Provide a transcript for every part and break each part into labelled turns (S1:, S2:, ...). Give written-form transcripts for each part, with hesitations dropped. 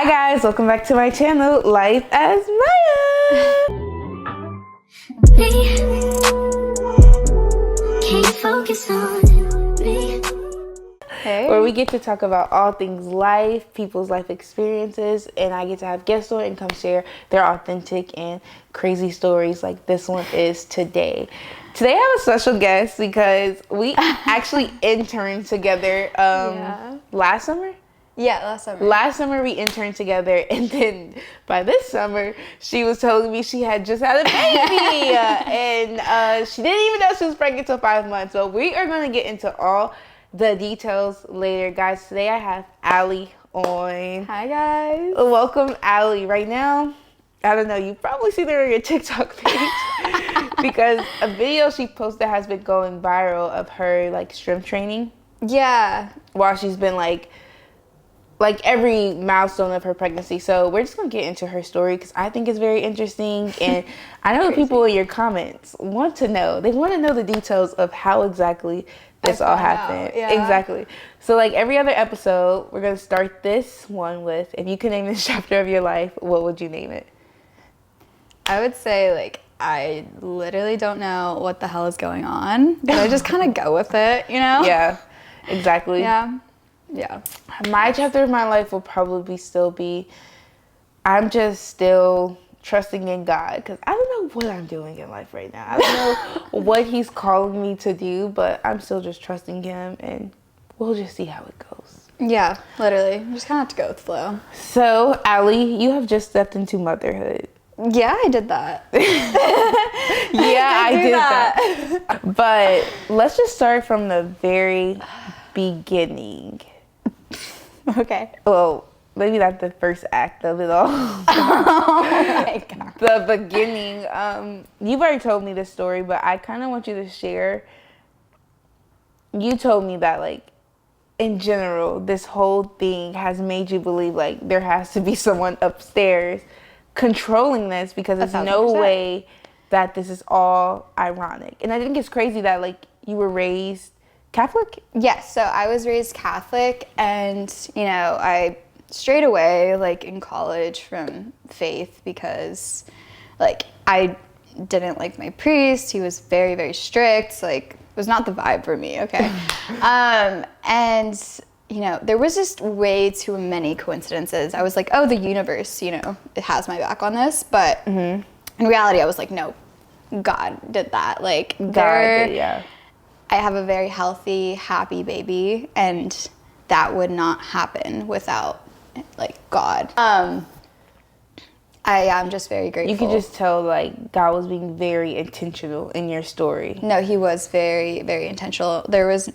S1: guys, welcome back to my channel, Life as Maya.
S2: Can't focus on me.
S1: Hey. Where we get to talk about all things life, people's life experiences, and I get to have guests on and come share their authentic and crazy stories like this one is today. Today I have a special guest because we actually interned together last summer.
S3: Yeah, last summer.
S1: Last summer we interned together, and then by this summer she was telling me she had just had a baby, and she didn't even know she was pregnant till 5 months. So we are going to get into all the details later, guys. Today I have Allie on.
S3: Hi guys.
S1: Welcome, Allie. Right now, I don't know, you've probably seen her on your TikTok page because a video she posted has been going viral of her like strength training.
S3: Yeah.
S1: While she's been like every milestone of her pregnancy. So we're just gonna get into her story because I think it's very interesting, and I know the people in your comments want to know. They want to know the details of how exactly this all happened.
S3: Yeah.
S1: Exactly. So like every other episode, we're gonna start this one with, if you could name this chapter of your life, what would you name it?
S3: I would say like I literally don't know what the hell is going on, but I just kind of go with it, you know?
S1: Yeah, exactly.
S3: Yeah.
S1: My chapter of my life will probably still be, I'm just still trusting in God, because I don't know what I'm doing in life right now. I don't know what he's calling me to do, but I'm still just trusting him, and we'll just see how it goes.
S3: Yeah, literally. You just kind of have to go with the flow.
S1: So, Allie, you have just stepped into motherhood.
S3: Yeah, I did that.
S1: Yeah, I did that. But let's just start from the very beginning.
S3: Okay.
S1: Well, maybe not the first act of it all.
S3: Oh my God.
S1: The beginning. You've already told me this story, but I kind of want you to share. You told me that, like, in general, this whole thing has made you believe, like, there has to be someone upstairs controlling this, because there's no way that this is all ironic. And I think it's crazy that, like, you were raised Catholic?
S3: Yes, so I was raised Catholic, and, you know, I strayed away, like, in college from faith because, like, I didn't like my priest. He was very, very strict. Like, it was not the vibe for me, okay? And, you know, there was just way too many coincidences. I was like, oh, the universe, you know, it has my back on this. But in reality, I was like, no, God did that. Like,
S1: God did, yeah.
S3: I have a very healthy, happy baby, and that would not happen without, like, God. I am just very grateful.
S1: You could just tell, like, God was being very intentional in your story.
S3: No, he was very, very intentional. There's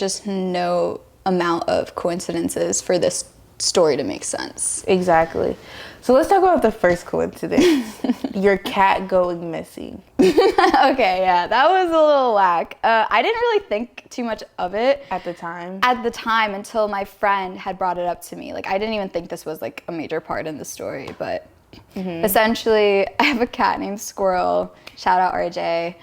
S3: just no amount of coincidences for this story to make sense.
S1: Exactly. So let's talk about the first coincidence. Your cat going missing.
S3: Okay, yeah, that was a little whack. I didn't really think too much of it
S1: At the time?
S3: At the time, until my friend had brought it up to me. Like, I didn't even think this was, like, a major part in the story, but essentially, I have a cat named Squirrel. Shout out RJ.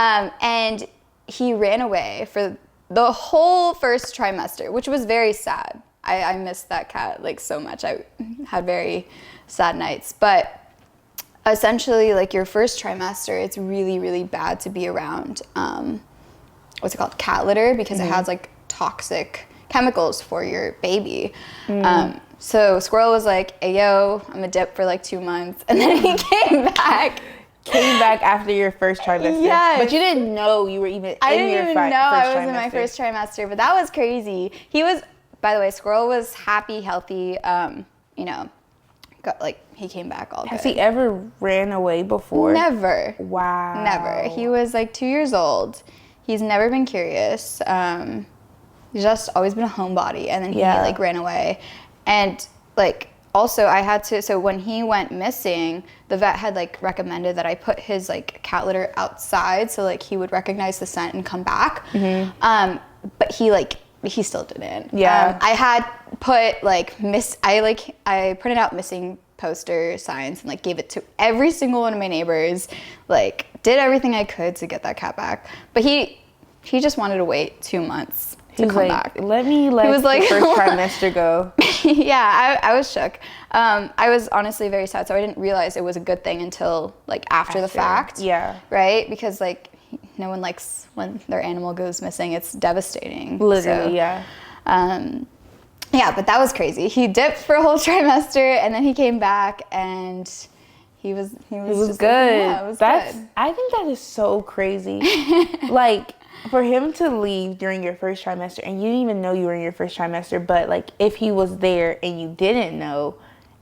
S3: And he ran away for the whole first trimester, which was very sad. I missed that cat, like, so much. I had very sad nights. But essentially, like, your first trimester, it's really, really bad to be around, what's it called, cat litter, because it has, like, toxic chemicals for your baby. So Squirrel was like, hey, yo, I'm a dip for, like, 2 months. And then he came back.
S1: Came back after your first trimester.
S3: Yes.
S1: But you didn't know you were even in your first trimester.
S3: I didn't even know I was in my first trimester, but that was crazy. He was, by the way, Squirrel was happy, healthy, you know, he came back all good.
S1: Has he ever ran away before?
S3: Never.
S1: Wow.
S3: Never. He was, like, 2 years old. He's never been curious. He's just always been a homebody, and then he, like, ran away. And, like, also, I had to, so when he went missing, the vet had, like, recommended that I put his, like, cat litter outside so, like, he would recognize the scent and come back. But he still didn't.
S1: Yeah.
S3: I had put, like, I printed out missing poster signs and, like, gave it to every single one of my neighbors, like, did everything I could to get that cat back. But he just wanted to wait 2 months.
S1: He was
S3: come
S1: like,
S3: back.
S1: let me let
S3: was
S1: the
S3: like-
S1: first trimester go.
S3: Yeah, I was shook. I was honestly very sad, so I didn't realize it was a good thing until like after the fact.
S1: Yeah.
S3: Right? Because like no one likes when their animal goes missing. It's devastating.
S1: Literally,
S3: So,
S1: yeah.
S3: Yeah, but that was crazy. He dipped for a whole trimester and then he came back and he was
S1: It was
S3: just
S1: good.
S3: Like, yeah, it was good.
S1: I think that is so crazy. Like, for him to leave during your first trimester, and you didn't even know you were in your first trimester, but like if he was there and you didn't know,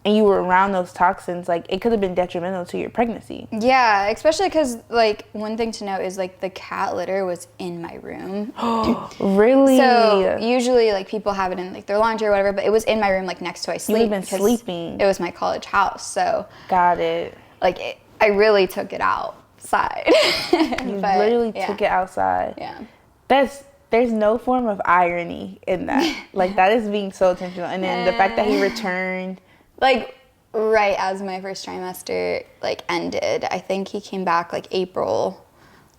S1: and you were around those toxins, like it could have been detrimental to your pregnancy.
S3: Yeah, especially because like one thing to note is like the cat litter was in my room.
S1: Really?
S3: So usually like people have it in like their laundry or whatever, but it was in my room like next to my sleep.
S1: You've been
S3: because
S1: sleeping.
S3: It was my college house, so
S1: Got it.
S3: like I really took it outside.
S1: You literally took it outside.
S3: Yeah.
S1: There's no form of irony in that. Like that is being so intentional. And then the fact that he returned.
S3: Like right as my first trimester like ended, I think he came back like April,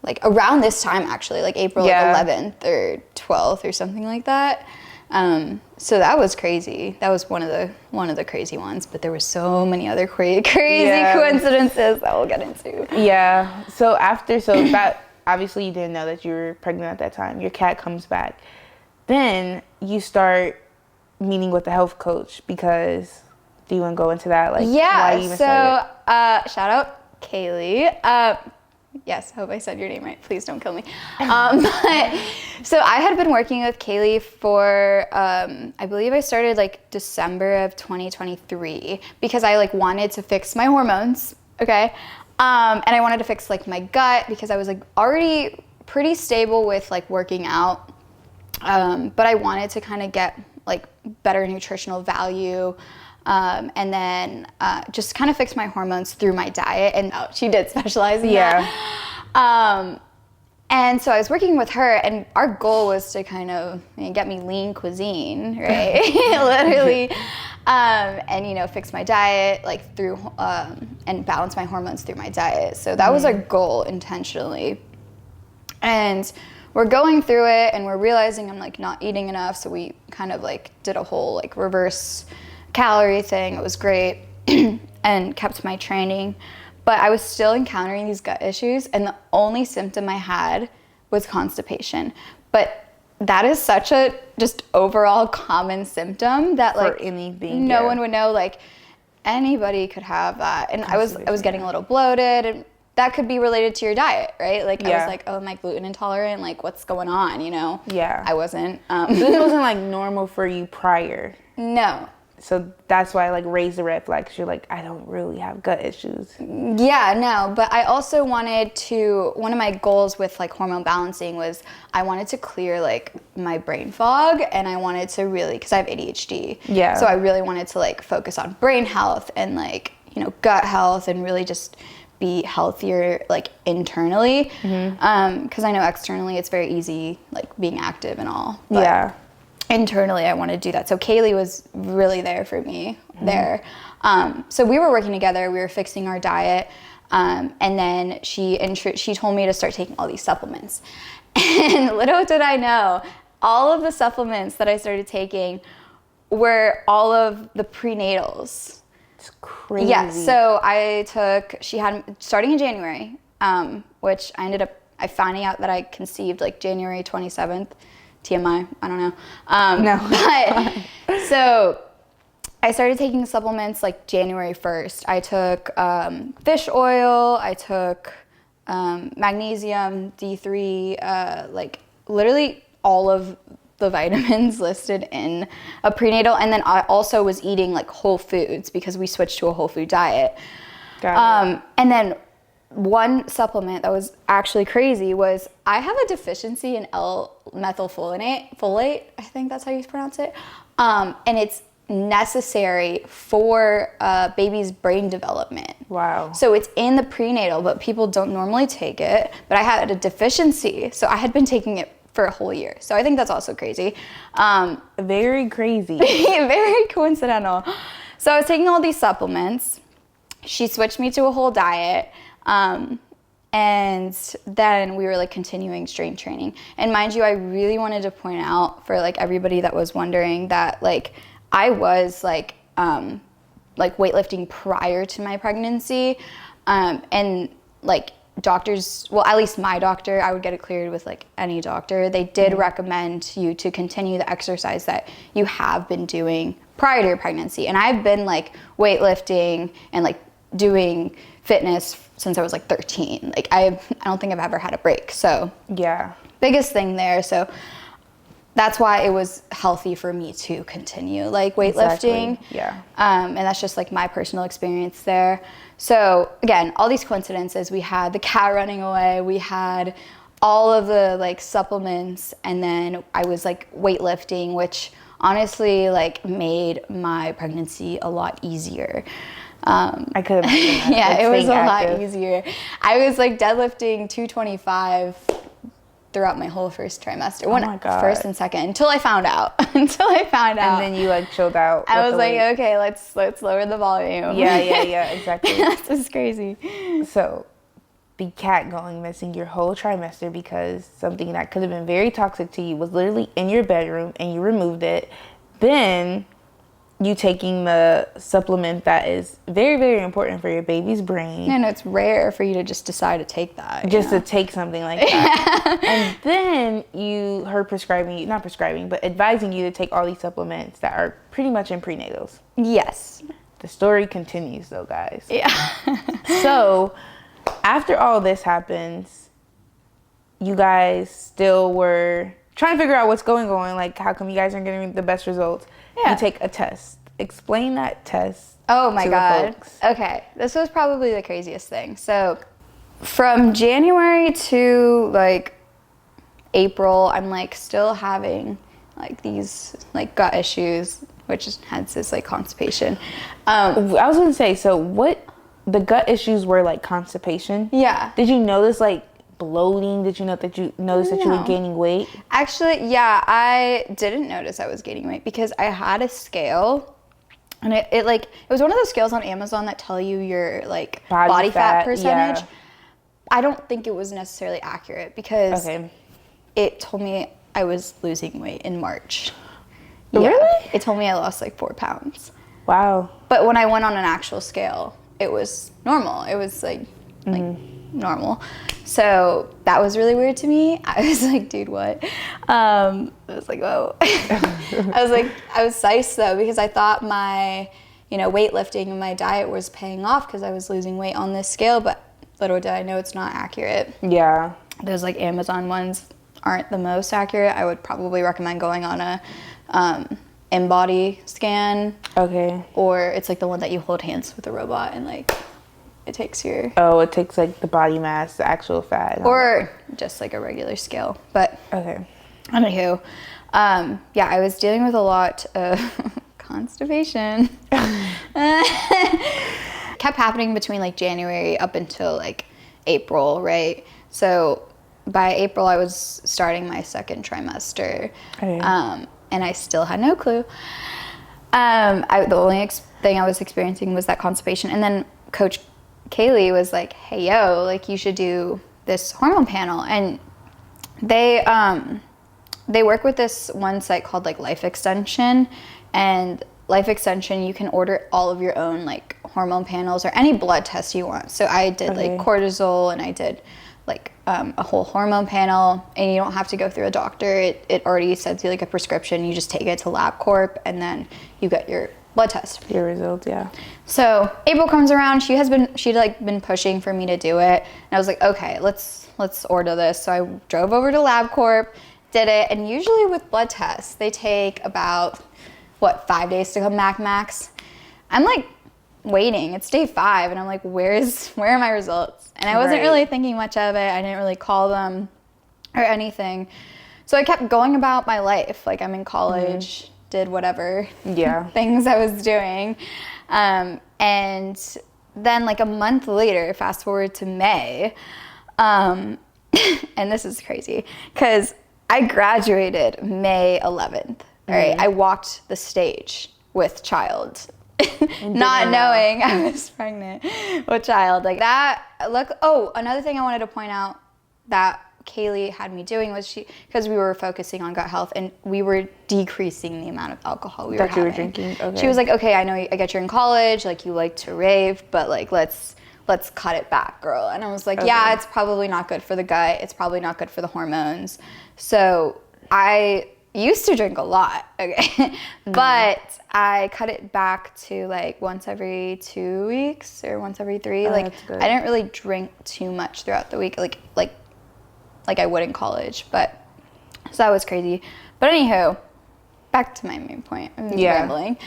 S3: like around this time actually, like April like 11th or 12th or something like that. So that was crazy. That was one of the crazy ones, but there were so many other crazy coincidences that we'll get into.
S1: Yeah. So that obviously you didn't know that you were pregnant at that time. Your cat comes back. Then you start meeting with the health coach because do you want to go into that? Like, why you even started?
S3: Shout out Kaylee. Yes, hope I said your name right. Please don't kill me. So I had been working with Kaylee for, I believe I started like December of 2023 because I like wanted to fix my hormones, okay? And I wanted to fix like my gut because I was like already pretty stable with like working out. But I wanted to kind of get like better nutritional value. And then just kind of fix my hormones through my diet. And she did specialize in that. And so I was working with her, and our goal was to kind of get me lean cuisine, right? Literally. And, you know, fix my diet, like through, and balance my hormones through my diet. So that was our goal intentionally. And we're going through it, and we're realizing I'm like not eating enough. So we kind of like did a whole like reverse calorie thing. It was great and kept my training, but I was still encountering these gut issues, and the only symptom I had was constipation. But that is such a just overall common symptom that like
S1: For anything,
S3: no one would know. Like anybody could have that, and I was getting a little bloated, and that could be related to your diet, right? Like I was like, oh, am I gluten intolerant? Like what's going on? You know?
S1: Yeah.
S3: I wasn't.
S1: Gluten wasn't like normal for you prior.
S3: No.
S1: So that's why I like raised the red flag, because you're like, I don't really have gut issues.
S3: Yeah, no, but I also wanted to, one of my goals with like hormone balancing was I wanted to clear like my brain fog, and I wanted to really, because I have ADHD.
S1: Yeah.
S3: So I really wanted to like focus on brain health and like, you know, gut health, and really just be healthier like internally. Because I know externally it's very easy like being active and all. But
S1: Yeah.
S3: internally I want to do that. So Kaylee was really there for me there. So we were working together, we were fixing our diet. And then she told me to start taking all these supplements. And little did I know, all of the supplements that I started taking were all of the prenatals.
S1: It's crazy.
S3: Yeah, so she had, starting in January, which I finding out that I conceived like January 27th. TMI, I don't know.
S1: No.
S3: But, so I started taking supplements like January 1st. I took fish oil, I took magnesium, D3, like literally all of the vitamins listed in a prenatal. And then I also was eating like whole foods because we switched to a whole food diet.
S1: Got it.
S3: And then one supplement that was actually crazy was I have a deficiency in L-methylfolate, I think that's how you pronounce it. And it's necessary for baby's brain development.
S1: Wow.
S3: So it's in the prenatal, but people don't normally take it. But I had a deficiency, so I had been taking it for a whole year. So I think that's also crazy.
S1: Very crazy.
S3: Very coincidental. So I was taking all these supplements. She switched me to a whole diet. And then we were like continuing strength training. And mind you, I really wanted to point out for like everybody that was wondering that like I was like weightlifting prior to my pregnancy. And like doctors, well, at least my doctor, I would get it cleared with like any doctor. They did recommend you to continue the exercise that you have been doing prior to your pregnancy. And I've been like weightlifting and like doing fitness since I was like 13. Like I don't think I've ever had a break. So
S1: Yeah.
S3: biggest thing there. So that's why it was healthy for me to continue like weightlifting.
S1: Exactly. Yeah.
S3: And that's just like my personal experience there. So again, all these coincidences, we had the cat running away, we had all of the like supplements, and then I was like weightlifting, which honestly like made my pregnancy a lot easier.
S1: I could have.
S3: Yeah, it was a lot easier. I was like deadlifting 225 throughout my whole first trimester.
S1: Oh my God.
S3: First and second, until I found out. And
S1: then you like chilled out.
S3: I was
S1: the
S3: like,
S1: weight.
S3: okay, let's lower the volume.
S1: Yeah, exactly.
S3: This is crazy.
S1: So, the cat going missing your whole trimester because something that could have been very toxic to you was literally in your bedroom and you removed it. Then you taking the supplement that is very, very important for your baby's brain.
S3: And it's rare for you to just decide to take that.
S1: Just to take something like that. And then her advising you to take all these supplements that are pretty much in prenatals.
S3: Yes.
S1: The story continues though, guys.
S3: Yeah.
S1: So, after all this happens, you guys still were trying to figure out what's going on. Like, how come you guys aren't getting the best results?
S3: Yeah.
S1: You take a test. Explain that test.
S3: Oh my
S1: to
S3: God.
S1: the folks.
S3: Okay. This was probably the craziest thing. So from January to like April, I'm like still having like these like gut issues, which hence this like constipation.
S1: I was going to say, so what the gut issues were like constipation?
S3: Yeah.
S1: Did you notice like bloating? Did you notice that you were
S3: No.
S1: gaining weight?
S3: Actually, yeah, I didn't notice I was gaining weight because I had a scale, and it was one of those scales on Amazon that tell you your like body fat percentage.
S1: Yeah.
S3: I don't think it was necessarily accurate because
S1: Okay.
S3: it told me I was losing weight in March.
S1: Really?
S3: It told me I lost like 4 pounds.
S1: Wow.
S3: But when I went on an actual scale, it was normal. It was like normal. So that was really weird to me. I was like, dude, what? I was like, whoa. I was psyched though, because I thought my, weightlifting and my diet was paying off because I was losing weight on this scale, but little did I know it's not accurate.
S1: Yeah.
S3: Those like Amazon ones aren't the most accurate. I would probably recommend going on a in-body scan.
S1: Okay.
S3: Or it's like the one that you hold hands with a robot and like it takes your...
S1: Oh, it takes like the body mass, the actual fat.
S3: Or just like a regular scale. But
S1: okay.
S3: Anywho, I was dealing with a lot of constipation. Kept happening between like January up until like April, right? So by April I was starting my second trimester.
S1: Okay.
S3: And I still had no clue. The only thing I was experiencing was that constipation. And then Coach Kaylee was like, hey, yo, like you should do this hormone panel. And they work with this one site called like Life Extension. And Life Extension, you can order all of your own like hormone panels or any blood test you want. So I did like cortisol, and I did like a whole hormone panel, and you don't have to go through a doctor. It already sends you like a prescription. You just take it to LabCorp, and then you get your blood test.
S1: Your results, yeah.
S3: So April comes around. She'd been pushing for me to do it, and I was like, okay, let's order this. So I drove over to LabCorp, did it, and usually with blood tests, they take about 5 days to come back max. I'm like waiting. It's day 5, and I'm like, where are my results? And I wasn't really thinking much of it. I didn't really call them or anything. So I kept going about my life. Like I'm in college, did whatever things I was doing. And then like a month later, fast forward to May, and this is crazy because I graduated May 11th. All right, I walked the stage with child not knowing I was pregnant with child. Like that, look, oh, another thing I wanted to point out that Kaylee had me doing was because we were focusing on gut health and we were decreasing the amount of alcohol we were having.
S1: You were drinking? Okay.
S3: She was like, okay, I know I get you're in college, like you like to rave, but like let's cut it back, girl. And I was like, yeah, it's probably not good for the gut. It's probably not good for the hormones. So I used to drink a lot, okay? But I cut it back to like once every 2 weeks or once every 3. Like I didn't really drink too much throughout the week, like I would in college. But so that was crazy. But anywho, back to my main point. I'm rambling.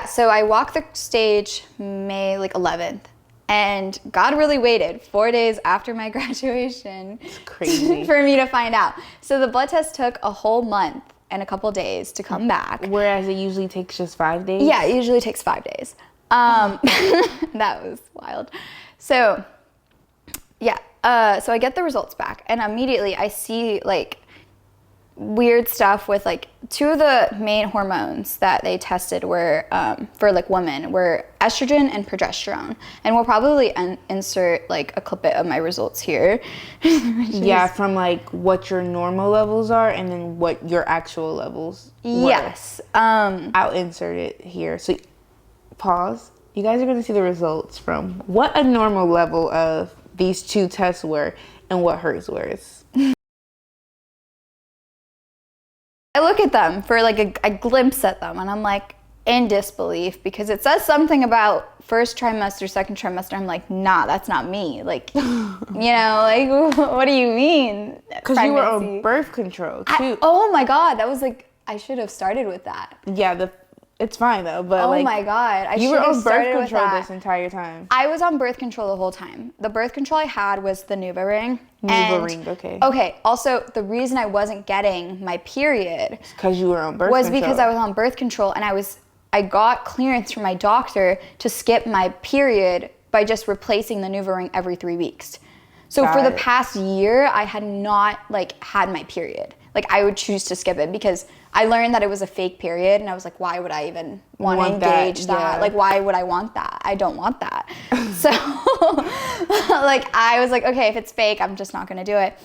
S3: So I walked the stage May like 11th. And God really waited 4 days after my graduation for me to find out. So the blood test took a whole month and a couple days to come back.
S1: Whereas it usually takes just 5 days?
S3: Yeah, it usually takes 5 days. That was wild. So, so I get the results back. And immediately I see like weird stuff with like 2 of the main hormones that they tested were for like women were estrogen and progesterone, and we'll probably insert like a clip of my results here.
S1: From like what your normal levels are and then what your actual levels were.
S3: Yes.
S1: I'll insert it here. So pause. You guys are going to see the results from what a normal level of these 2 tests were and what hers was.
S3: I look at them for like a glimpse at them and I'm like in disbelief because it says something about first trimester, second trimester. I'm like, nah, that's not me. Like, like what do you mean?
S1: Because you were on birth control too.
S3: Oh my God, that was like, I should have started with that.
S1: Yeah, it's fine though, but
S3: oh my God,
S1: you were on birth control this entire time.
S3: I was on birth control the whole time. The birth control I had was the NuvaRing.
S1: Okay.
S3: Okay, also the reason I wasn't getting my period
S1: because you were on birth control.
S3: Was because I was on birth control and I got clearance from my doctor to skip my period by just replacing the NuvaRing every 3 weeks. So for the past year, I had not had my period. Like I would choose to skip it because I learned that it was a fake period and I was like, why would I even want to engage that? Yeah. Like, why would I want that? I don't want that. So I was like, okay, if it's fake, I'm just not going to do it.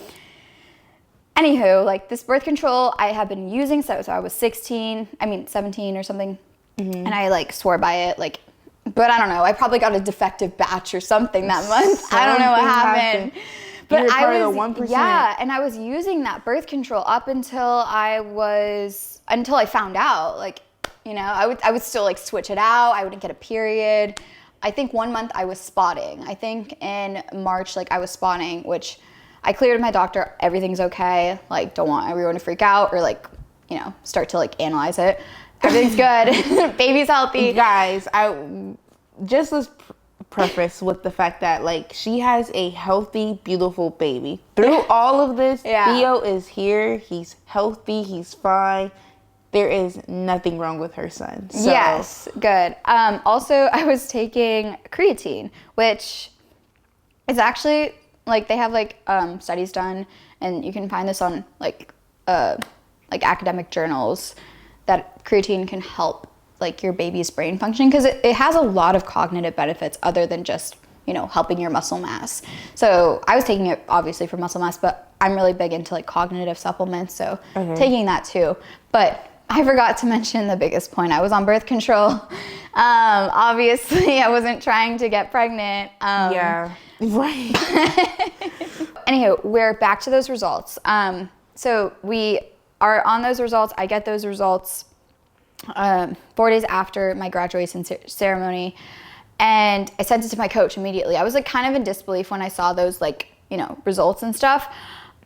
S3: Anywho, this birth control I have been using, so I was 17 or something. And I swore by it, but I don't know. I probably got a defective batch or something that month. I don't know what happened. But I was, 1%. Yeah, and I was using that birth control up until I found out, I would still switch it out. I wouldn't get a period. I think 1 month I was spotting. I think in March, I was spotting, which I cleared with my doctor. Everything's okay. Don't want everyone to freak out or start to analyze it. Everything's good. Baby's healthy.
S1: Guys, let's preface with the fact that she has a healthy, beautiful baby. Through all of this, Theo is here. He's healthy. He's fine. There is nothing wrong with her son. So.
S3: Yes, good. Also, I was taking creatine, which is actually they have studies done, and you can find this on academic journals that creatine can help your baby's brain function because it has a lot of cognitive benefits other than just helping your muscle mass. So I was taking it obviously for muscle mass, but I'm really big into cognitive supplements, so taking that too. But I forgot to mention the biggest point. I was on birth control. Obviously I wasn't trying to get pregnant.
S1: Yeah, right.
S3: Anywho, we're back to those results. So we are on those results. I get those results 4 days after my graduation ceremony, and I sent it to my coach immediately. I was kind of in disbelief when I saw those results and stuff.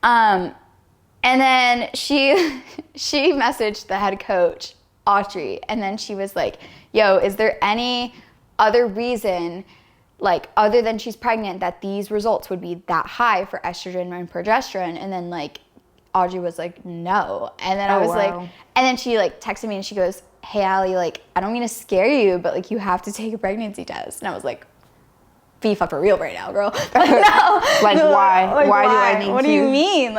S3: And then she messaged the head coach, Audrey, and then she was like, yo, is there any other reason other than she's pregnant that these results would be that high for estrogen and progesterone? And then Audrey was like, no. And then I was and then she texted me and she goes, hey, Allie, I don't mean to scare you, but you have to take a pregnancy test. And I was like, be for real right now, girl. No.
S1: Why? Why do I need to?
S3: What do you mean?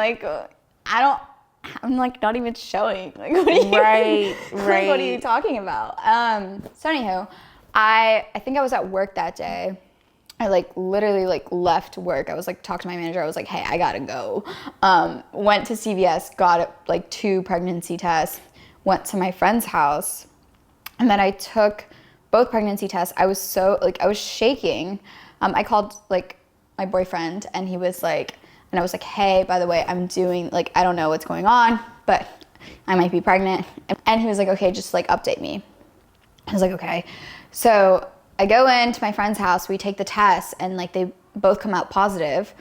S3: I'm like not even showing. Like, what are you,
S1: Right.
S3: like, what are you talking about? So anywho, I think I was at work that day. I like literally like left work. I was like talked to my manager. I was like, hey, I gotta go. Went to CVS, got like 2 pregnancy tests, went to my friend's house, and then I took both pregnancy tests. I was so like I was shaking. I called like my boyfriend, and he was like, and I was like, hey, by the way, I'm doing like I don't know what's going on, but I might be pregnant. And he was like, okay, just like update me. I was like, okay. So I go into my friend's house, we take the test, and like they both come out positive.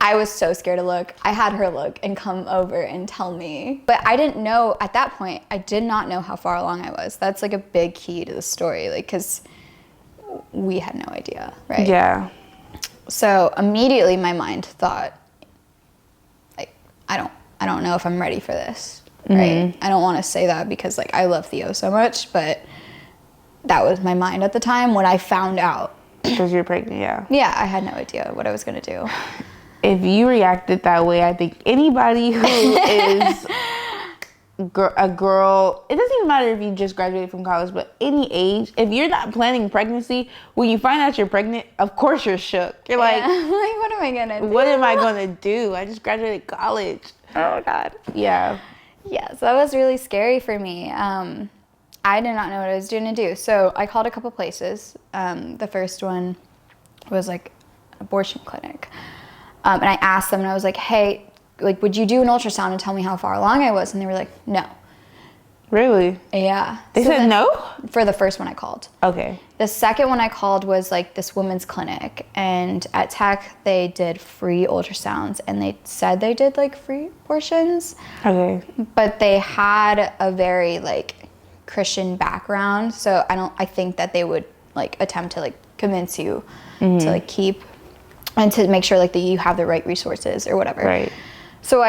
S3: I was so scared to look. I had her look and come over and tell me. But I didn't know, at that point, I did not know how far along I was. That's like a big key to the story, like, because we had no idea, right?
S1: Yeah.
S3: So immediately my mind thought, like, I don't know if I'm ready for this, right? I don't want to say that because like I love Theo so much, but that was my mind at the time when I found out.
S1: Because you're pregnant, yeah.
S3: Yeah, I had no idea what I was going to do.
S1: If you reacted that way, I think anybody who is a girl, it doesn't even matter if you just graduated from college, but any age, if you're not planning pregnancy, when you find out you're pregnant, of course you're shook. You're like,
S3: what am I going to do?
S1: What am I going to do? I just graduated college.
S3: Oh, God.
S1: Yeah.
S3: Yeah, so that was really scary for me. I did not know what I was doing to do. So I called a couple places. The first one was like an abortion clinic. And I asked them, and I was like, hey, like, would you do an ultrasound and tell me how far along I was? And they were like, no.
S1: Really?
S3: Yeah.
S1: They said no?
S3: For the first one I called.
S1: Okay.
S3: The second one I called was like this women's clinic. And at Tech, they did free ultrasounds. And they said they did like free abortions.
S1: Okay.
S3: But they had a very like Christian background. So I think that they would like attempt to like convince you to like keep and to make sure like that you have the right resources or whatever.
S1: Right.
S3: So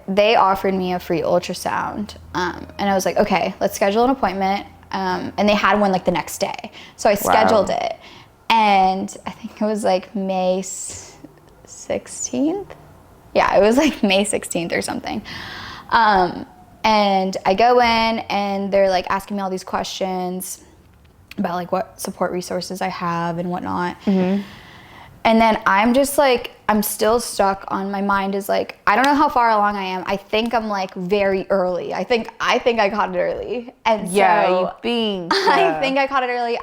S3: they offered me a free ultrasound, and I was like, okay, let's schedule an appointment. And they had one like the next day, so I scheduled it, and I think it was like May 16th. Yeah, it was like May 16th or something. And I go in, and they're like asking me all these questions about like what support resources I have and whatnot. And then I'm just like, I'm still stuck on, my mind is like, I don't know how far along I am. I think I'm like very early. I think I caught it early. And
S1: Yeah,
S3: so
S1: you think.
S3: I think I caught it early.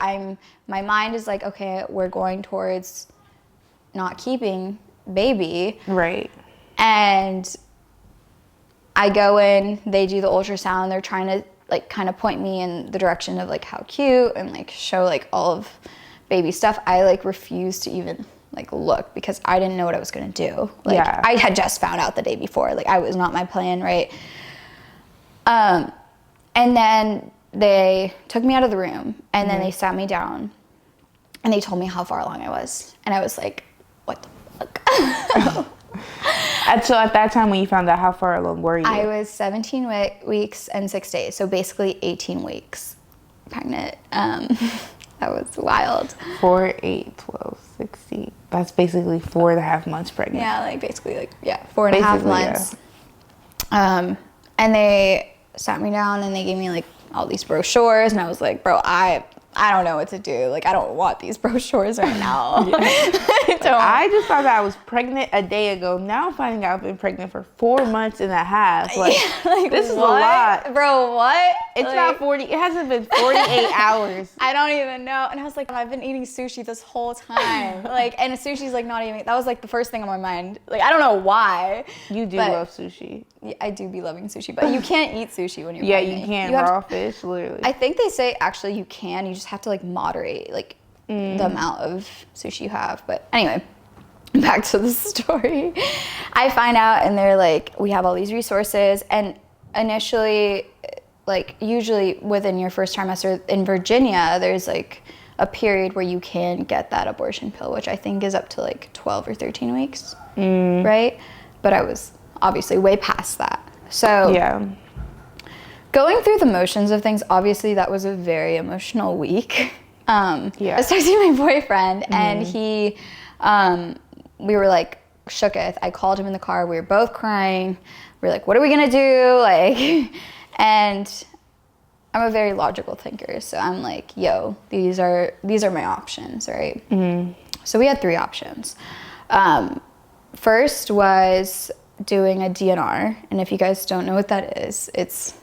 S3: My mind is like, okay, we're going towards not keeping baby.
S1: Right.
S3: And I go in, they do the ultrasound. They're trying to like kind of point me in the direction of like how cute and like show like all of baby stuff. I like refuse to even like look because I didn't know what I was gonna do. Like
S1: Yeah.
S3: I had just found out the day before. Like I was not my plan, right? And then they took me out of the room, and then they sat me down, and they told me how far along I was, and I was like, what the fuck?
S1: And so at that time when you found out, how far along were you?
S3: I was 17 weeks and 6 days, so basically 18 weeks pregnant. That was wild.
S1: 4, 8, 12, 16. That's basically 4.5 months pregnant.
S3: Yeah, like basically like, yeah, 4.5 months.
S1: Yeah.
S3: And they sat me down and they gave me like all these brochures, and I was like, bro, I don't know what to do. Like, I don't want these brochures right now.
S1: I just found out I was pregnant a day ago. Now I'm finding out I've been pregnant for 4 months and a half. Like, this is a lot.
S3: Bro, what?
S1: It's
S3: like,
S1: not 40. It hasn't been 48 hours.
S3: I don't even know. And I was like, I've been eating sushi this whole time. Like, and sushi's like not even, that was like the first thing on my mind. Like, I don't know why.
S1: You do
S3: but
S1: love sushi.
S3: I do be loving sushi, but you can't eat sushi when you're
S1: Yeah,
S3: pregnant.
S1: you can't.
S3: You have
S1: Raw
S3: to,
S1: fish, literally.
S3: I think they say actually you can. You just have to like moderate like the amount of sushi you have. But anyway, back to the story. I find out, and they're like, we have all these resources. And initially, like usually within your first trimester in Virginia, there's like a period where you can get that abortion pill, which I think is up to like 12 or 13 weeks, right? But I was obviously way past that. So
S1: yeah.
S3: going through the motions of things, obviously that was a very emotional week. I was texting my boyfriend, and he, we were like shooketh. I called him in the car. We were both crying. We were like, what are we gonna do? Like, and I'm a very logical thinker, so I'm like, yo, these are my options, right? So we had 3 options. First was doing a DNR, and if you guys don't know what that is, it's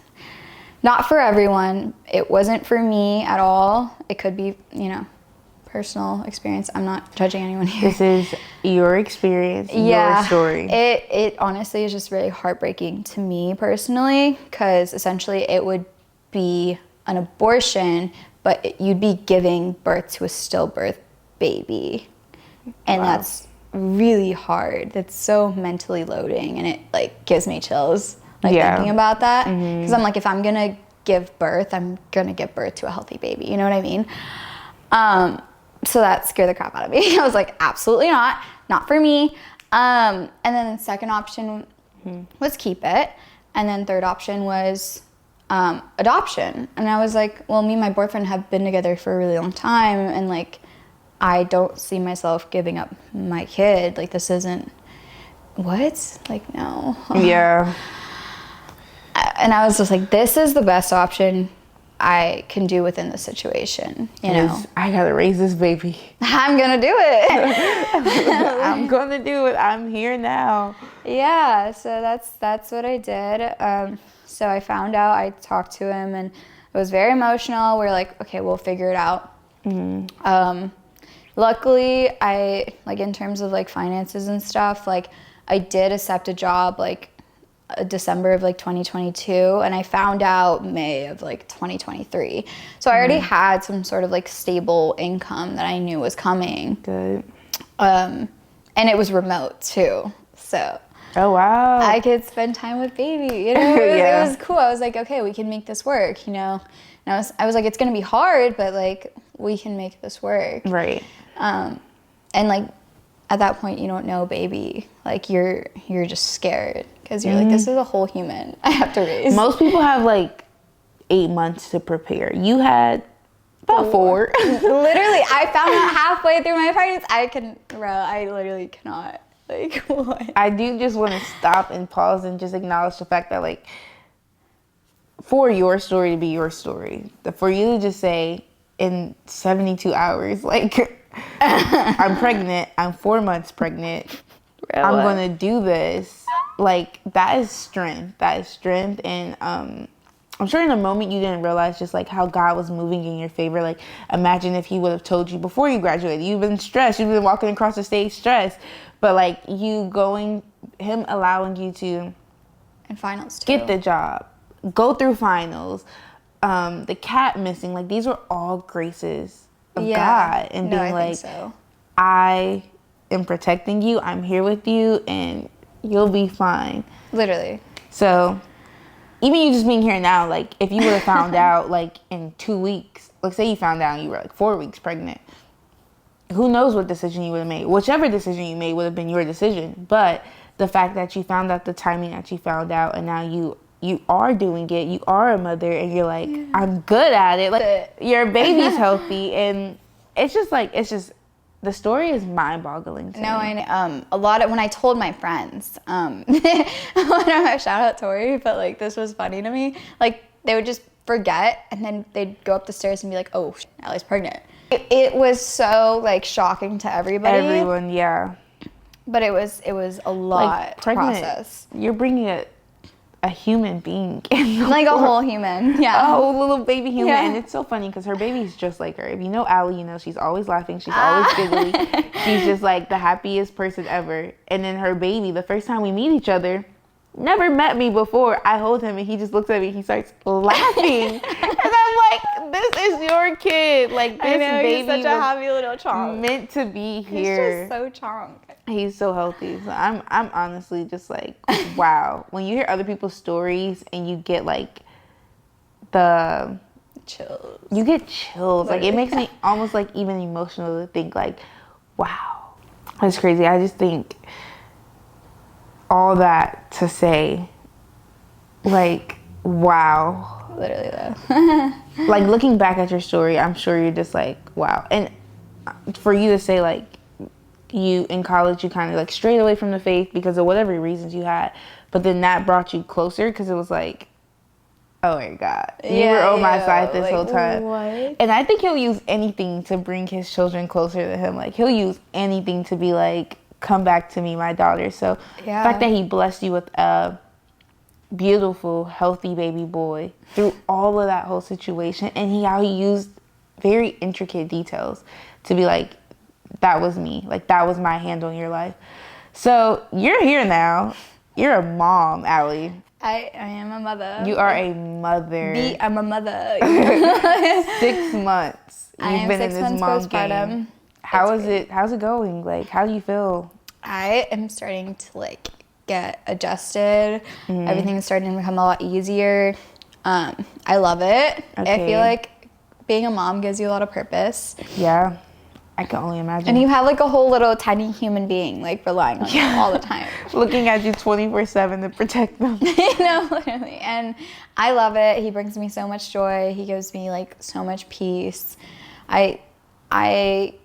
S3: not for everyone. It wasn't for me at all. It could be, personal experience. I'm not judging anyone here.
S1: This is your experience, your story.
S3: It honestly is just really heartbreaking to me personally, because essentially it would be an abortion, but you'd be giving birth to a stillbirth baby. And that's really hard. That's so mentally loading, and it like gives me chills thinking about that, because I'm like, if I'm gonna give birth, I'm gonna give birth to a healthy baby, you know what I mean? So that scared the crap out of me. I was like, absolutely not for me. And then the second option was keep it, and then third option was adoption. And I was like, well, me and my boyfriend have been together for a really long time, and like, I don't see myself giving up my kid. Like, this isn't, what? Like, no.
S1: Yeah.
S3: And I was just like, this is the best option I can do within the situation, you know?
S1: I gotta raise this baby.
S3: I'm gonna do it.
S1: I'm gonna do it. I'm here now.
S3: Yeah, so that's what I did. So I found out, I talked to him, and it was very emotional. We were like, okay, we'll figure it out. Luckily, I, like, in terms of like finances and stuff, like, I did accept a job like December of like 2022, and I found out May of like 2023. So I already had some sort of like stable income that I knew was coming.
S1: Good.
S3: And it was remote too, so
S1: oh wow,
S3: I could spend time with baby, you know? It was cool. I was like, okay, we can make this work, you know? And I was like, it's gonna be hard, but like, we can make this work.
S1: Right.
S3: And like, at that point, you don't know baby. Like, you're just scared, because you're like, this is a whole human I have to raise.
S1: Most people have like 8 months to prepare. You had about 4.
S3: Literally, I found out halfway through my pregnancy. I literally cannot. Like, what?
S1: I do just want to stop and pause and just acknowledge the fact that, like, for your story to be your story, for you to just say in 72 hours, like, I'm pregnant, I'm 4 months pregnant, I'm going to do this, like, that is strength. That is strength. And I'm sure in a moment you didn't realize just like how God was moving in your favor. Like, imagine if he would have told you before you graduated, you've been stressed, you've been walking across the stage stressed, but like him allowing you to,
S3: and finals too,
S1: get the job, go through finals, the cat missing, like, these were all graces of God, and being like, I am protecting you, I'm here with you, and you'll be fine. Literally. So even you just being here now, like, if you would have found out like in 2 weeks, like, say you found out and you were like 4 weeks pregnant, who knows what decision you would have made. Whichever decision you made would have been your decision. But the fact that you found out, the timing that you found out, and now you are doing it, you are a mother, and you're like, I'm good at it. Like, your baby's healthy, and it's just the story is mind-boggling to me.
S3: And a lot of, when I told my friends, shout out Tori, but like, this was funny to me. Like, they would just forget, and then they'd go up the stairs and be like, oh, Allie's pregnant. It was so like shocking to everybody.
S1: Everyone, yeah.
S3: But it was a lot to process.
S1: You're bringing a human being
S3: like a whole human,
S1: a whole little baby human. And it's so funny because her baby's just like her. If you know Allie, you know she's always laughing, she's always giggly, she's just like the happiest person ever. And then her baby, the first time we meet each other, never met me before, I hold him and he just looks at me, he starts laughing. And I'm like, this is your kid, like, this baby,
S3: he's such a happy little chonk,
S1: meant to be here.
S3: He's just so chonk.
S1: He's so healthy. So I'm honestly just like, wow. When you hear other people's stories and you get like the
S3: chills.
S1: You get chills. Literally. Like, it makes me almost like even emotional to think like, wow. That's crazy. I just think all that to say, like, wow.
S3: Literally though.
S1: Like, looking back at your story, I'm sure you're just like, wow. And for you to say like, you in college, you kind of like strayed away from the faith because of whatever reasons you had, but then that brought you closer because it was like, oh my God, you were on my side this whole time.
S3: What?
S1: And I think he'll use anything to bring his children closer to him. Like, he'll use anything to be like, come back to me, my daughter. So the fact that he blessed you with a beautiful, healthy baby boy through all of that whole situation, and how he used very intricate details to be like, that was me. Like, that was my hand on your life. So you're here now. You're a mom, Allie.
S3: I am a mother.
S1: You are a mother.
S3: I'm a mother.
S1: 6 months. You've been in this mom game. How's it going? Like, how do you feel?
S3: I am starting to like get adjusted. Everything's starting to become a lot easier. I love it. I feel like being a mom gives you a lot of purpose.
S1: Yeah, I can only imagine.
S3: And you have like a whole little tiny human being like relying on you all the time.
S1: Looking at you 24/7 to protect them.
S3: You know, literally. And I love it. He brings me so much joy. He gives me like so much peace. I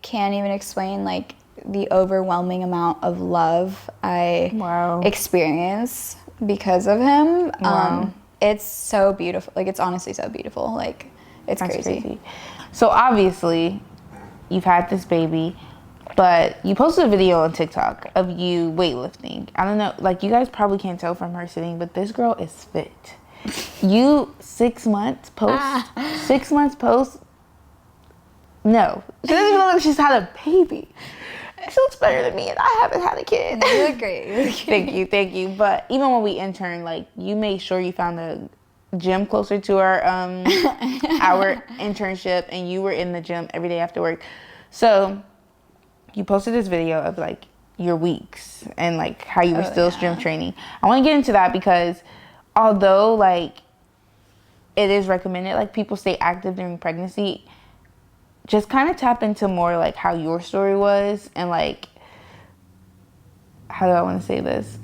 S3: can't even explain like the overwhelming amount of love I experience because of him. It's so beautiful. Like, it's honestly so beautiful. Like, it's crazy.
S1: So obviously you've had this baby, but you posted a video on TikTok of you weightlifting. I don't know, like, you guys probably can't tell from her sitting, but this girl is fit. You 6 months post 6 months post. No, she doesn't even look like she's had a baby. She looks better than me, and I haven't had a kid.
S3: You look great.
S1: Thank you. But even when we interned, like, you made sure you found a gym closer to our internship, and you were in the gym every day after work. So you posted this video of like your weeks and like how you were still strength training. I want to get into that because although like it is recommended like people stay active during pregnancy, just kind of tap into more like how your story was, and like, how do I want to say this?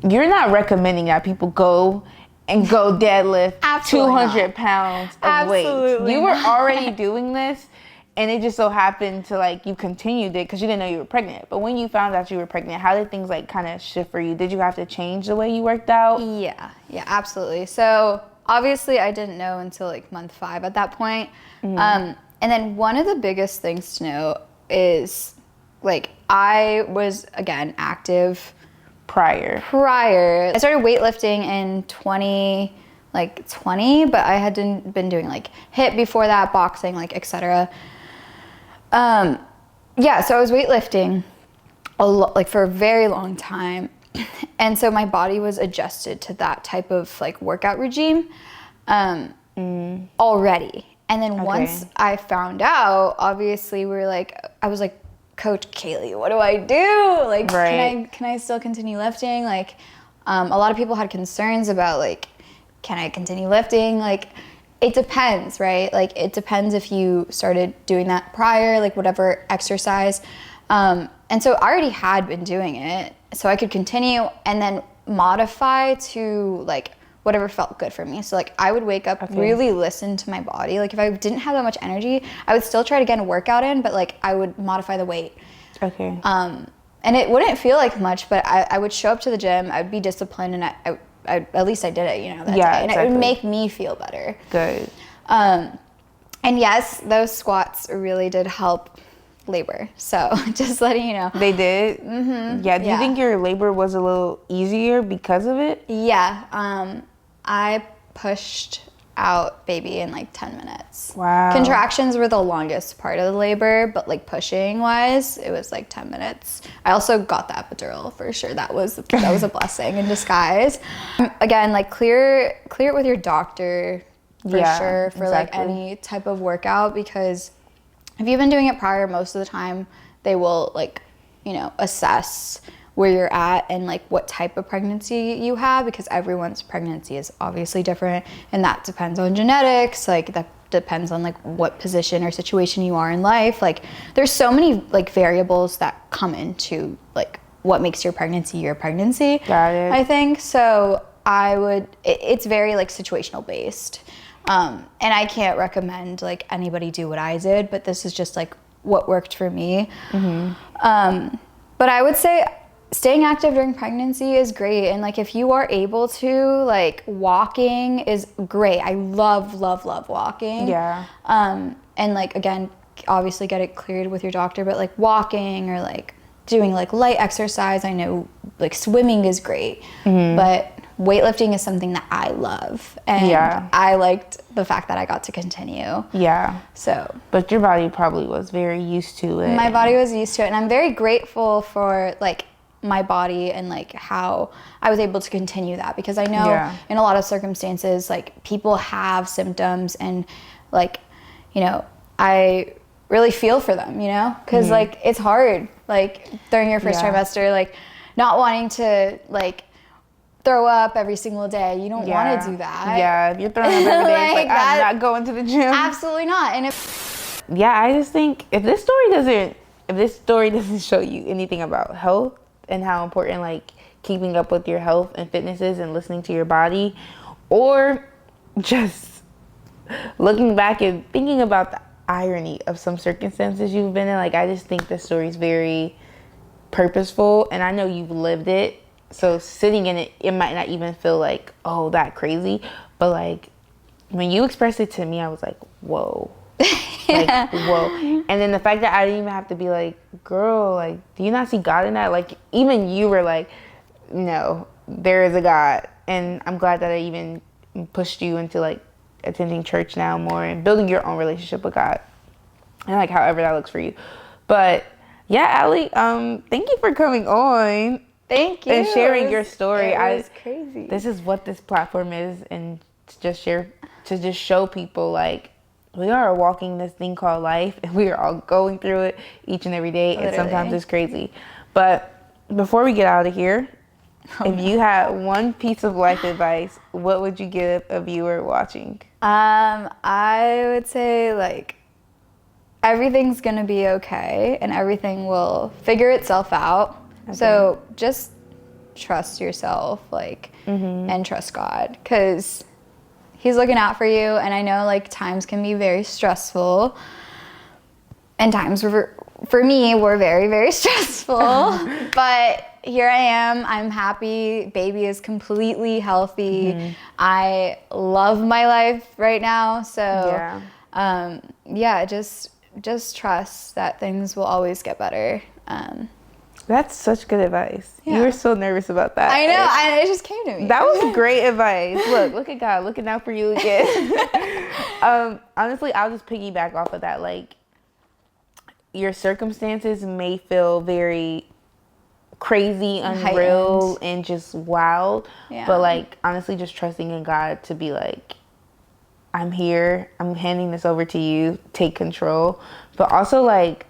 S1: You're not recommending that people go deadlift 200 pounds of weight. You were already doing this, and it just so happened to like you continued it because you didn't know you were pregnant. But when you found out you were pregnant, how did things like kind of shift for you? Did you have to change the way you worked out?
S3: Yeah, absolutely. So obviously I didn't know until like month 5 at that point. And then one of the biggest things to know is, like, I was, again, active
S1: prior.
S3: I started weightlifting in 2020, but I had been doing, like, HIIT before that, boxing, like, etc. So I was weightlifting for a very long time. And so my body was adjusted to that type of, like, workout regime already. And then once I found out, obviously I was like, Coach Kaylee, what do I do? Like, can I still continue lifting? Like, a lot of people had concerns about like, can I continue lifting? Like, it depends, right? Like, it depends if you started doing that prior, like whatever exercise. And so I already had been doing it, so I could continue and then modify to like whatever felt good for me. So like I would wake up, really listen to my body. Like if I didn't have that much energy, I would still try to get a workout in, but like I would modify the weight. And it wouldn't feel like much, but I would show up to the gym, I would be disciplined, and I at least I did it, you know, that day. And it would make me feel better.
S1: Good.
S3: And yes, those squats really did help labor. So just letting you know.
S1: They did? Mm-hmm. Yeah. Do you think your labor was a little easier because of it?
S3: Yeah. I pushed out baby in like 10 minutes.
S1: Wow.
S3: Contractions were the longest part of the labor, but like pushing wise, it was like 10 minutes. I also got the epidural for sure. That was a blessing in disguise. Again, like clear it with your doctor for sure for like any type of workout, because if you've been doing it prior, most of the time they will like, you know, assess where you're at and like what type of pregnancy you have, because everyone's pregnancy is obviously different, and that depends on genetics, like that depends on like what position or situation you are in life. Like there's so many like variables that come into like what makes your pregnancy. Got it. I think so. It's very like situational based, and I can't recommend like anybody do what I did, but this is just like what worked for me. But I would say staying active during pregnancy is great. And like, if you are able to, like, walking is great. I love walking.
S1: Yeah.
S3: And like, again, obviously get it cleared with your doctor, but like walking or like doing like light exercise. I know like swimming is great, but weightlifting is something that I love. And I liked the fact that I got to continue.
S1: Yeah.
S3: So.
S1: But your body probably was very used to it.
S3: My body was used to it. And I'm very grateful for like my body and like how I was able to continue that, because I know in a lot of circumstances, like, people have symptoms and like, you know, I really feel for them, you know, because like it's hard, like during your first trimester, like not wanting to like throw up every single day. You don't want to do that.
S1: Yeah, if you're throwing up every day, it's like, I'm not going to the gym.
S3: Absolutely not. And
S1: I just think if this story doesn't show you anything about health and how important like keeping up with your health and fitness is and listening to your body, or just looking back and thinking about the irony of some circumstances you've been in, like, I just think this story is very purposeful, and I know you've lived it, so sitting in it, it might not even feel like, oh, that crazy, but like when you expressed it to me, I was like, whoa. Like, whoa. And then the fact that I didn't even have to be like, girl, like, do you not see God in that? Like, even you were like, no, there is a God. And I'm glad that I even pushed you into like attending church now more and building your own relationship with God, and like however that looks for you. But yeah, Allie, thank you for coming on.
S3: Thank you.
S1: And sharing your story.
S3: It was crazy.
S1: This is what this platform is, and to just show people like we are walking this thing called life, and we are all going through it each and every day. Literally. And sometimes it's crazy. But before we get out of here, if you had one piece of life advice, what would you give a viewer watching?
S3: I would say like everything's gonna be okay, and everything will figure itself out. Okay. So just trust yourself, like, and trust God, because He's looking out for you. And I know like times can be very stressful, and times for me were very, very stressful. But here I am. I'm happy. Baby is completely healthy. I love my life right now. So just trust that things will always get better.
S1: That's such good advice. Yeah. You were so nervous about that.
S3: I know. It just came to me.
S1: That was great advice. Look at God looking out for you again. Honestly, I'll just piggyback off of that. Like, your circumstances may feel very crazy, unreal, and just wild. Yeah. But like, honestly, just trusting in God to be like, I'm here. I'm handing this over to you. Take control. But also like,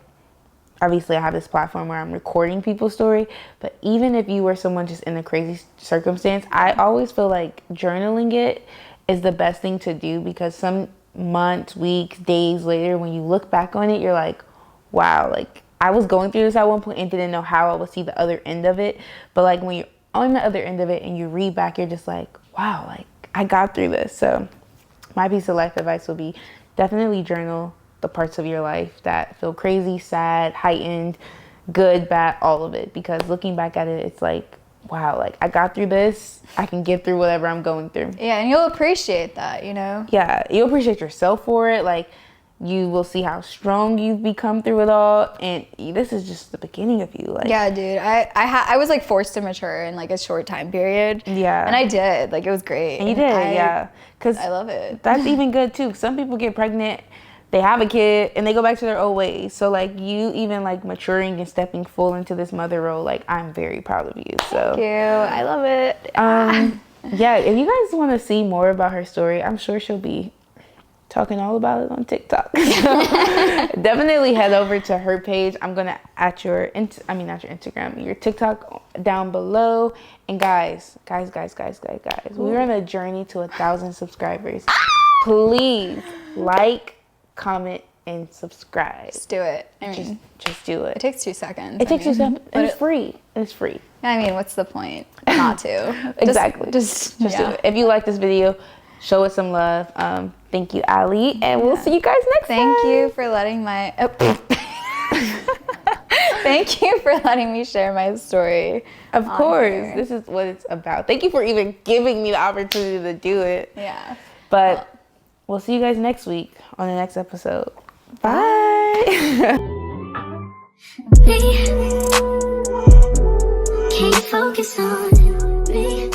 S1: obviously, I have this platform where I'm recording people's story, but even if you were someone just in a crazy circumstance, I always feel like journaling it is the best thing to do, because some months, weeks, days later, when you look back on it, you're like, wow, like, I was going through this at one point and didn't know how I would see the other end of it. But like, when you're on the other end of it and you read back, you're just like, wow, like, I got through this. So my piece of life advice will be definitely journal the parts of your life that feel crazy, sad, heightened, good, bad, all of it. Because looking back at it, it's like, wow, like, I got through this. I can get through whatever I'm going through.
S3: Yeah, and you'll appreciate that, you know?
S1: Yeah, you'll appreciate yourself for it. Like, you will see how strong you've become through it all. And this is just the beginning of you. Like,
S3: yeah, dude. I was like forced to mature in like a short time period.
S1: Yeah.
S3: And I did. Like, it was great.
S1: And you did, yeah. Because
S3: I love it.
S1: That's even good too. Some people get pregnant, they have a kid, and they go back to their old ways. So like, you even like maturing and stepping full into this mother role, like, I'm very proud of you. So
S3: thank you. I love it.
S1: Yeah, if you guys want to see more about her story, I'm sure she'll be talking all about it on TikTok. So definitely head over to her page. I'm gonna at your Instagram, your TikTok down below. And guys, we're on a journey to 1,000 subscribers. Please like, comment, and subscribe.
S3: Just do it. I mean,
S1: just do it.
S3: It takes 2 seconds.
S1: It takes 2 seconds. And it's free. It's free.
S3: I mean, what's the point not to?
S1: Exactly. Just do it. If you like this video, show it some love. Thank you, Allie, and we'll see you guys next time.
S3: Thank you for letting my Thank you for letting me share my story.
S1: Of
S3: on
S1: course,
S3: here.
S1: this is what it's about. Thank you for even giving me the opportunity to do it.
S3: Yeah.
S1: But we'll see you guys next week on the next episode. Bye.
S2: Me. Can't focus on me.